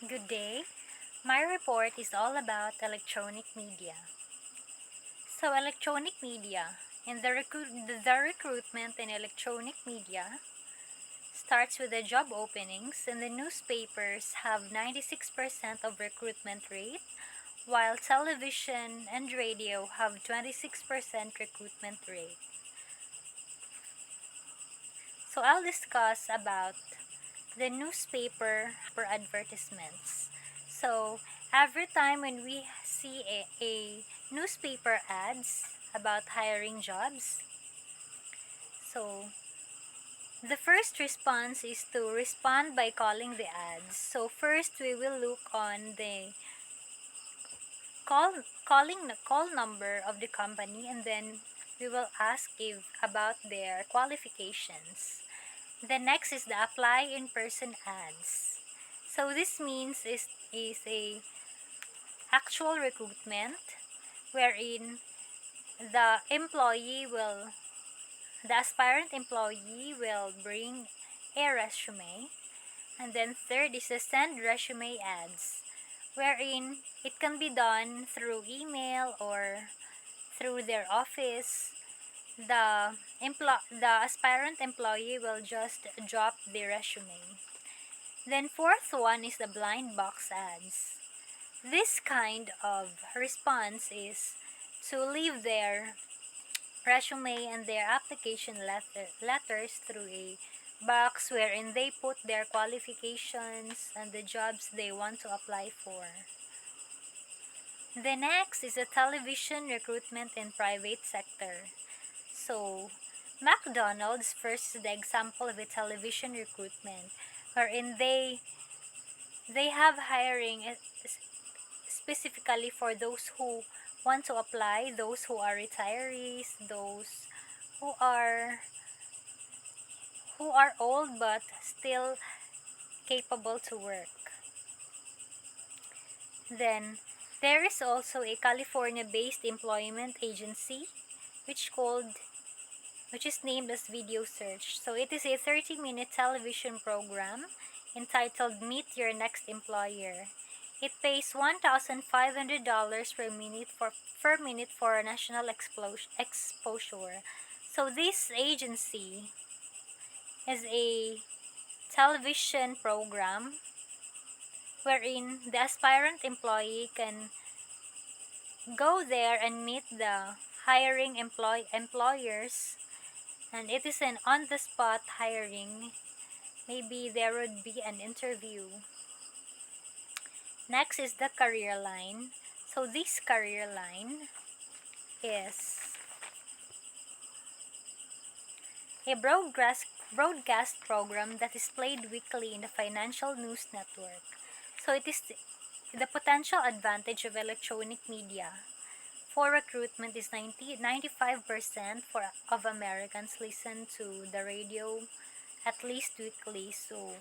Good day. My report is all about electronic media. So, electronic media and the recruitment in electronic media starts with the job openings, and the newspapers have 96% of recruitment rate, while television and radio have 26% recruitment rate. So, I'll discuss about the newspaper advertisements. So, every time when we see a newspaper ads about hiring jobs, so the first response is to respond by calling the ads. So, first we will look on the call number of the company, and then we will ask if about their qualifications. The next is the apply in person ads. So this means is a actual recruitment wherein the employee will the aspirant employee will bring a resume, and then third is the send resume ads wherein it can be done through email or through their office. The aspirant employee will just drop the resume. Then fourth one is the blind box ads. This kind of response is to leave their resume and their letters through a box wherein they put their qualifications and the jobs they want to apply for. The next is a television recruitment in private sector. So, McDonald's first is the example of a television recruitment wherein they have hiring specifically for those who want to apply, those who are retirees, those who are who are old but still capable to work. Then there is also a California-based employment agency which called which is named as Video Search. So it is a 30-minute television program entitled Meet Your Next Employer. It pays $1,500 per minute for national exposure. So this agency is a television program wherein the aspirant employee can go there and meet the hiring employers, and it is an on the spot hiring. Maybe there would be an interview. Next is the career line. So this career line is a broadcast program that is played weekly in the financial news network. So it is the potential advantage of electronic media for recruitment is 95% of Americans listen to the radio at least weekly. So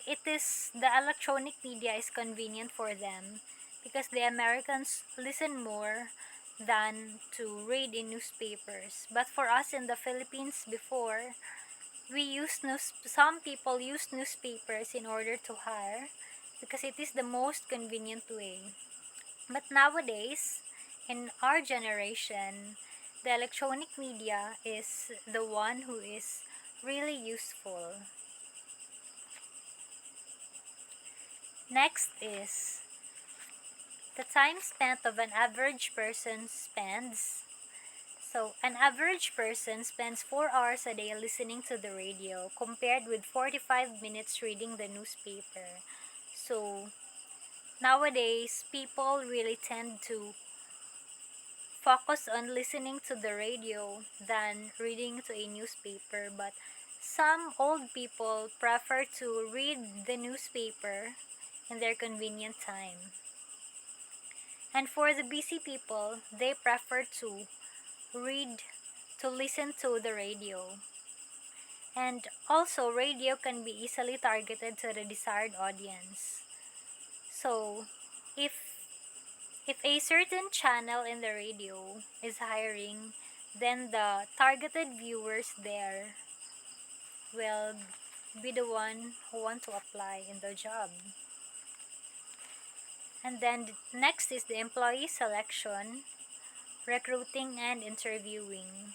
it is the electronic media is convenient for them because the Americans listen more than to read in newspapers. But for us in the Philippines before, some people use newspapers in order to hire because it is the most convenient way. But nowadays, in our generation, the electronic media is the one who is really useful. Next is the time spent of an average person spends. So, an average person spends 4 hours a day listening to the radio compared with 45 minutes reading the newspaper. So, nowadays, people really tend to focus on listening to the radio than reading to a newspaper, but some old people prefer to read the newspaper in their convenient time. And for the busy people, they prefer to read to listen to the radio. And also radio can be easily targeted to the desired audience. So, if if a certain channel in the radio is hiring, then the targeted viewers there will be the one who want to apply in the job. And then next is the employee selection, recruiting, and interviewing.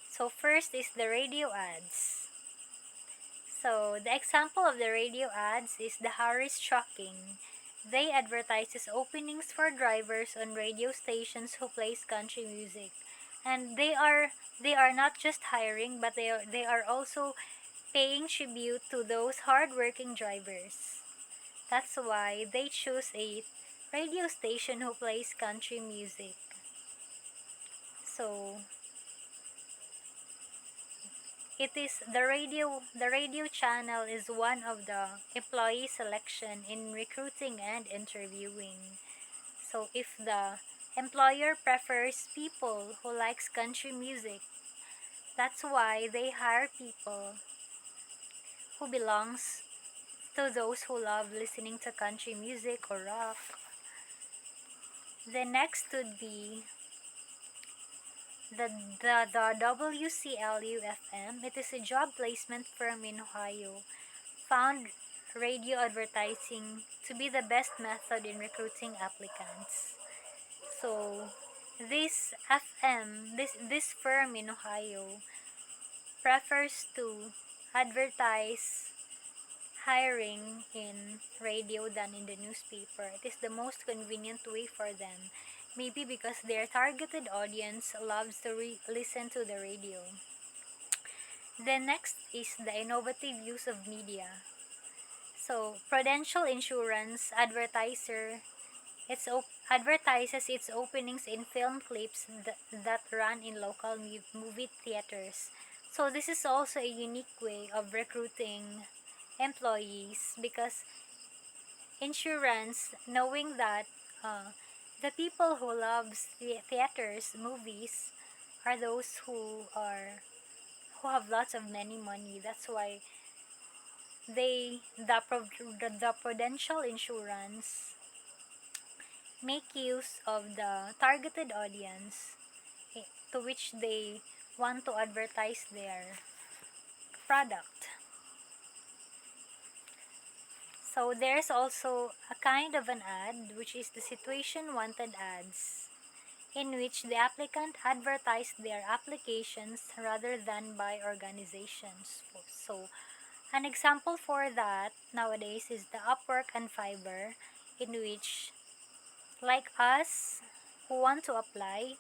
So first is the radio ads. So the example of the radio ads is the Harris Trucking. They advertises openings for drivers on radio stations who plays country music. And they are not just hiring, but they are also paying tribute to those hardworking drivers. That's why they choose a radio station who plays country music. So it is the radio channel is one of the employee selection in recruiting and interviewing. So if the employer prefers people who likes country music, that's why they hire people who belongs to those who love listening to country music or rock. The next would be the, the WCLU-FM. It is a job placement firm in Ohio. Found radio advertising to be the best method in recruiting applicants. So this firm in Ohio prefers to advertise hiring in radio than in the newspaper. It is the most convenient way for them. Maybe because their targeted audience loves to listen to the radio. The next is the innovative use of media. So, Prudential Insurance advertiser advertises its openings in film clips that run in local movie theaters. So this is also a unique way of recruiting employees because insurance, knowing that uh, the people who loves theaters, movies, are those who have lots of many money. That's why the Prudential Insurance make use of the targeted audience eh, to which they want to advertise their product. So there's also a kind of an ad which is the situation wanted ads in which the applicant advertised their applications rather than by organizations. So an example for that nowadays is the Upwork and Fiverr, in which like us who want to apply,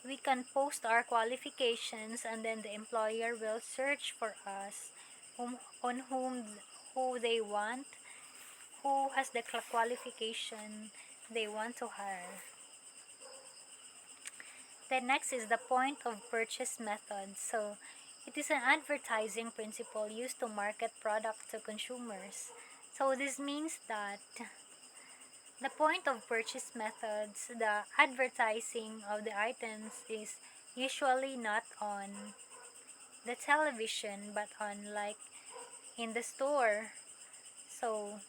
we can post our qualifications and then the employer will search for us on who they want, who has the qualification they want to hire. The next is the point of purchase method. So it is an advertising principle used to market product to consumers. So this means that the point of purchase methods, the advertising of the items is usually not on the television but on like in the store. So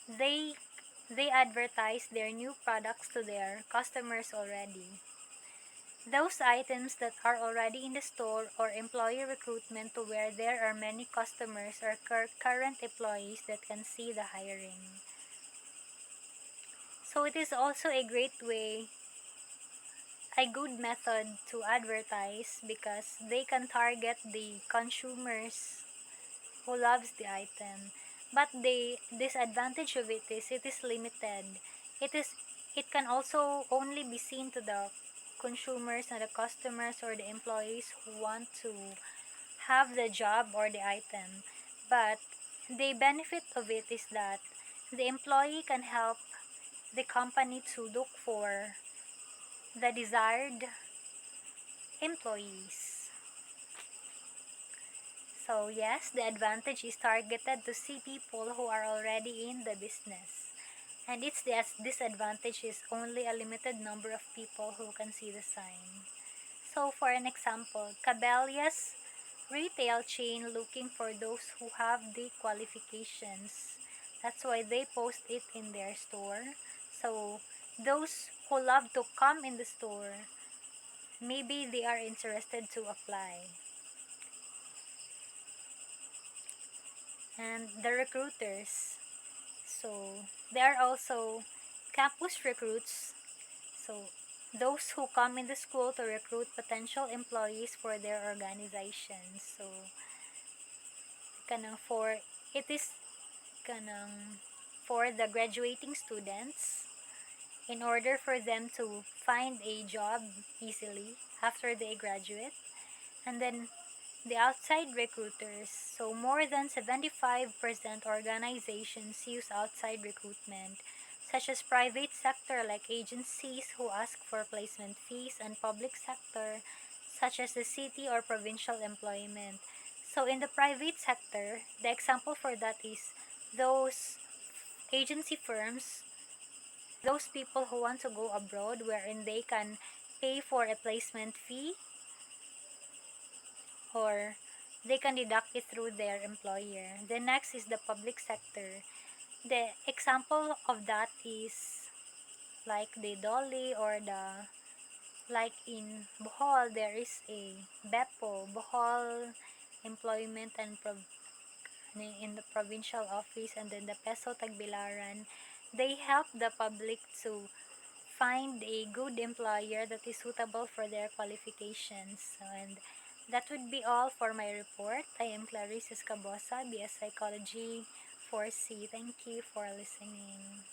they they advertise their new products to their customers already. Those items that are already in the store or employee recruitment to where there are many customers or current employees that can see the hiring. So it is also a great way, a good method to advertise because they can target the consumers who loves the item. But the disadvantage of it is limited. It is it can also only be seen to the consumers and the customers or the employees who want to have the job or the item. But the benefit of it is that the employee can help the company to look for the desired employees. So yes, the advantage is targeted to see people who are already in the business. And its disadvantage is only a limited number of people who can see the sign. So for an example, Cabela's retail chain looking for those who have the qualifications. That's why they post it in their store. So those who love to come in the store, maybe they are interested to apply. And the recruiters. So there are also campus recruits. So those who come in the school to recruit potential employees for their organizations. So kanang for it is kanang for the graduating students in order for them to find a job easily after they graduate. And then the outside recruiters. So more than 75% organizations use outside recruitment, such as private sector like agencies who ask for placement fees and public sector such as the city or provincial employment. So in the private sector, the example for that is those agency firms, those people who want to go abroad wherein they can pay for a placement fee or they can deduct it through their employer. The next is the public sector. The example of that is like the Dolly or the like in Bohol there is a BEPO, Bohol Employment and in the provincial office, and then the Peso Tagbilaran. They help the public to find a good employer that is suitable for their qualifications. And that would be all for my report. I am Clarice Escabosa, BS Psychology 4C. Thank you for listening.